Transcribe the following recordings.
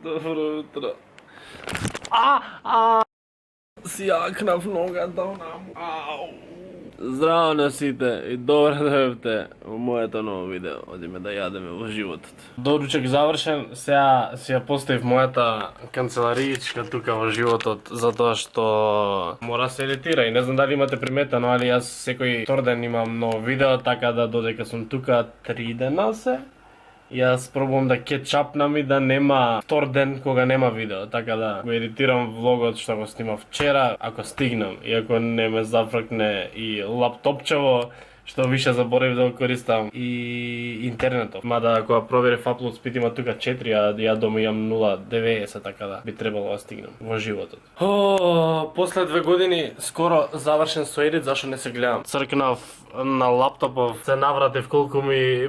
Добро утро. Си јакнав ногата онаму. Ау. Здраво на сите и добре дојавте во моето ново видео. Одиме да јадеме во животот. Доручек завршен, сега си ја поставив мојата канцелариичка тука во животот, затоа што мора се едитира и не знам дали имате приметено, али јас секој втор ден имам ново видео, така да додека сум тука 3 дена се. Јас пробувам да кетчапнам и да нема втор ден кога нема видео, така да го едитирам влогот што го снимав вчера, ако стигнам, и ако не ме зафркне и лаптопчево, што више заборавив да го користам, и интернетов. Мада кога проверив upload speed има тука 4, а ја дома имам 0.90, така да би требало да стигнам во животот. После 2 години скоро завршен со едит, зашо не се гледам. Цркнав на лаптопов, се навратив колку ми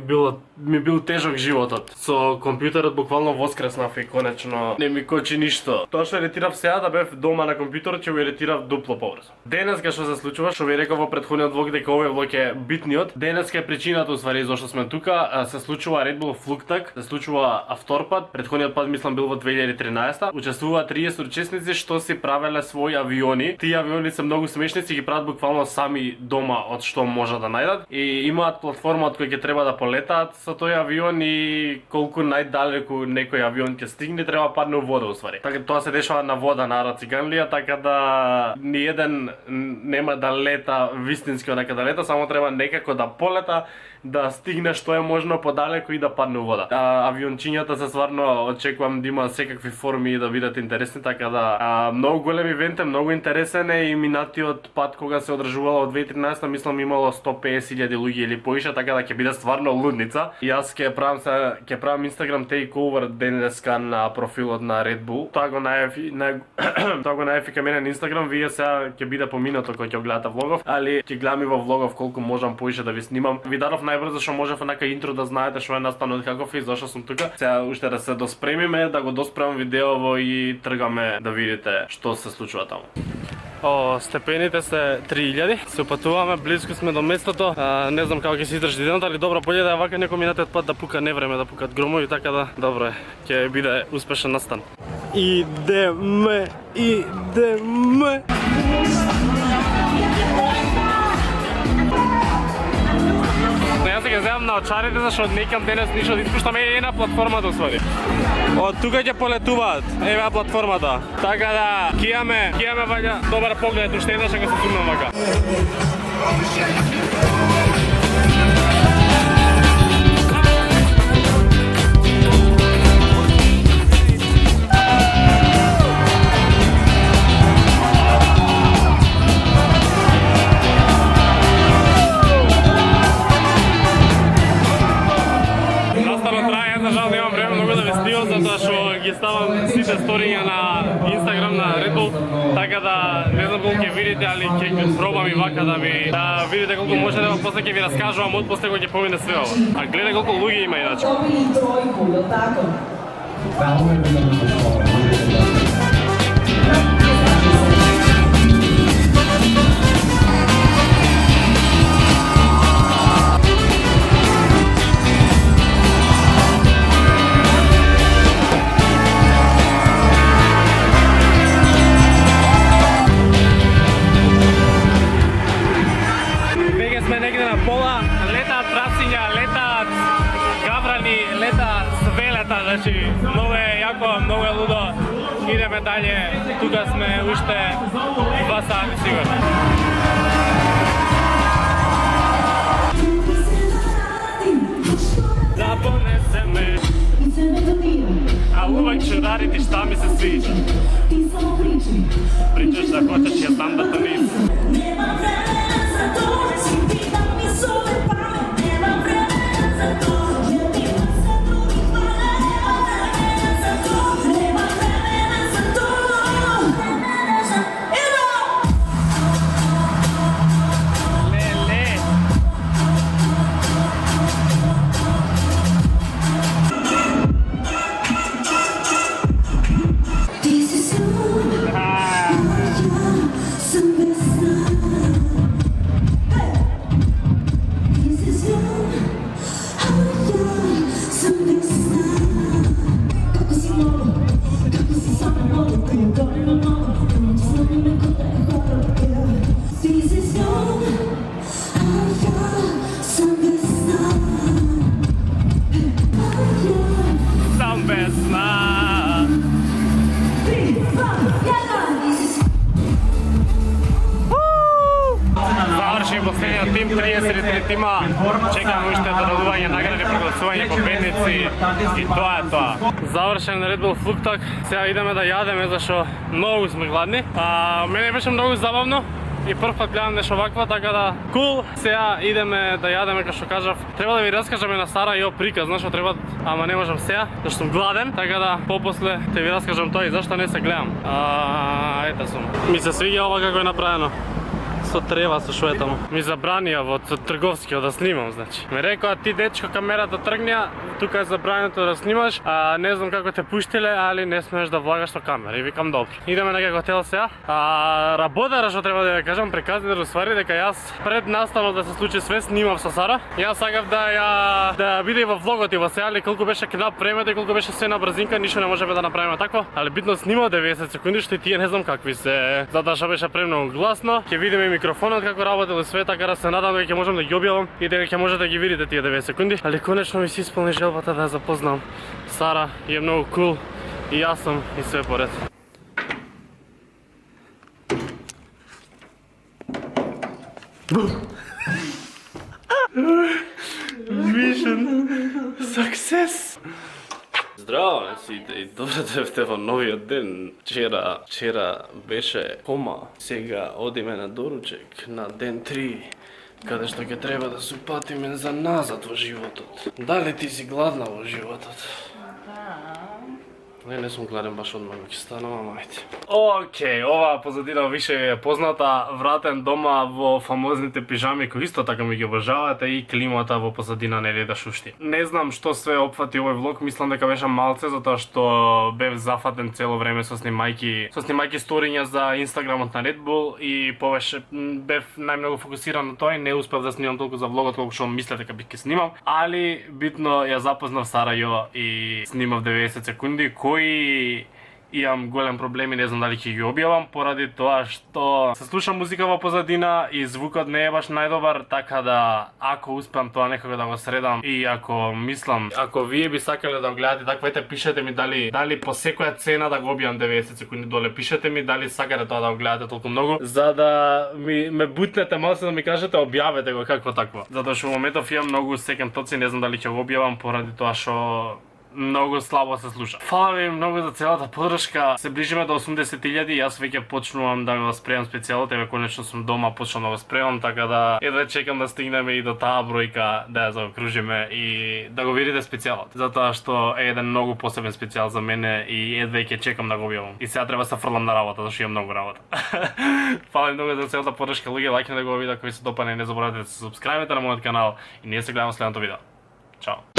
бил тежок животот. Со компјутерот буквално воскреснав и конечно не ми кочи ништо. Тоа што едитирав сега да бев дома на компјутерот, ќе го едитирав дупло побрзо. Денеска што се случува, што ви реков во претходниот влог дека овој влог е битниот. Денеска е причината уствари зашто сме тука, се случува Red Bull Флуктак, се случува авторпад. Претходниот пат мислам бил во 2013. Учествуваат 30 учесници што си правеле своји авиони. Тие авиони се многу смешни, си ги прават буквално сами дома од што може да најдат и имаат платформа од која ќе треба да полетаат со тој авион и колку најдалеку некој авион ќе стигне треба падне во вода уствари. Така тоа се дешава на вода на Циганлија, така да ни еден нема да лета вистински онака да лета, само треба некако да полета, да стигне што е можно подалеку и да падне во вода. Авиончињата се стварно очекувам да има секакви форми и да бидат интересни, така да многу голем ивент е, многу интересен е и минатиот пат кога се одржувало од 2013 мислам имало 150.000 луѓе или поише, така да ќе биде стварно лудница. Јас ќе правам Instagram takeover денеска на профилот на Red Bull. Тоа го најави кај мене на Instagram, вие сега ќе биде поминато кога ќе гледате влогов, али ќе гледам и во влогов колку можам поише да ви снимам. Ви дадов најбрзо што можев онака интро да знаете што е настанот каков и зашто сум тука. Сега уште да се доспремиме, да го доспремам видеово и тргаме да видите што се случува таму. Степените се 3000, се опатуваме, близко сме до местото. Не знам како ќе се издржи денот, али добро, боле да е вака некој минатиот пат да пука невреме, да пукат громови, така да добро е, ќе биде успешен настан. Идеме. Јас ќе земам на очарите, зашто некам денес ништо да испуштаме една платформата усвари. Од тука ќе полетуваат, еве платформата. Така да ќе имаме ваѓа добар поглед, уште еднаш ако се сумнам вака. Затоа што ги ставам сите сториња на Instagram на Red Bull, така да не знам колку ќе видите, али ќе пробам и вака да видите колку може да после ќе ви раскажувам од после кога ќе помине све ова. А гледај колку луѓе има иначе. Значи, многу е јако, многу е лудо. Идеме далje, тука сме уште 2 сати сигурно. Да понесеме, а увек ќе радити шта ми се свиѓа. Причаш да хочеш, ја знам да то ниси. има, чекам уште додадување награди, прогласување победници и тоа е тоа. Завршен Red Bull флуктак, сега идеме да јадеме зашто многу сме гладни. Мене беше многу забавно и прв пат гледам нешто вакво, така да кул. Сега идеме да јадеме, како што кажав. Треба да ви раскажаме на Сара и приказ, знаеш што треба, ама не можам сега, зашто сум гладен, така да попосле ќе ви раскажам тоа и зашто не се гледам. Ете сум. Ми се свиѓа ова како е направено. Со трева, со шо е таму. Ми забранија во трговскиот да снимам, значи. Ме рекоа ти дечко камерата тргнија, тука е забрането да снимаш, не знам како те пуштиле, али не смееш да влагаш со камера. И викам добро. Идеме на некој хотел сега. Работара што треба да ја кажам, преказите уствари дека јас пред наставно да се случи све снимав со Сара. Јас сакав да биде во влогот и во сега, али колку беше кнап времето и колку беше све на брзинка, ништо не можеме да направиме такво. Али битно снимав 90 секунди, што и тие не знам какви се. Затоа што беше премногу гласно. Ќе видиме микрофонот како работел и све, така да се надам дека ќе можам да ги објавам и дека ќе можете да ги видите тие 90 секунди. Али конечно ми се исполни желбата да ја запознам Сара и е многу кул и јас сум и све поред. Mission success. Здраво на сите и добре дојдовте во новиот ден. Вчера беше кома, сега одиме на доручек на ден 3, каде што ќе треба да се упатиме за назад во животот. Дали ти си гладна во животот? Не сум гладен баш одмah ќе станам, ајде. Океј, оваа позадина више е позната, вратен дома во фамозните пижами кои исто така ми ги обожавате и климата во позадина нели да шушти. Не знам што све опфати овој влог, мислам дека беше малце затоа што бев зафатен цело време со снимајки сториња за инстаграмот на Red Bull и повеќе бев најмногу фокусиран на тоа и не успев да снимам толку за влогот колку што мислев дека би ќе снимам, али битно ја запознав Сара Јо и снимав 90 секунди кои имам голем проблем и не знам дали ќе ги објавам поради тоа што се слуша музика во позадина и звукот не е баш најдобар, така да ако успеам тоа некако да го средам и ако вие би сакале да го гледате такво, ете пишете ми дали по секоја цена да го објавам 90 секунди доле, пишете ми дали сакате тоа да го гледате толку многу, за да ме бутнете малце да ми кажете објавете го какво такво. Затоа што во моментов имам многу секонд тоци, не знам дали ќе го објавам поради тоа што многу слабо се слуша. Фала ви многу за целата поддршка. Се ближиме до 80.000 и јас веќе почнувам да го спремам специјалот, еве конечно сум дома, почнувам да го спремам, така да едва чекам да стигнеме и до таа бројка да ја заокружиме и да го видите специјалот. Затоа што е еден многу посебен специјал за мене и едва ќе чекам да го објавам. И сега треба да се фрлам на работа, зашто имам многу работа. Фала ви многу за целата поддршка, луѓе, лајкнете го видео ако ви се допадне, не заборавајте да се субскрајбите на мојот канал и ние се гледаме следното видео. Чао.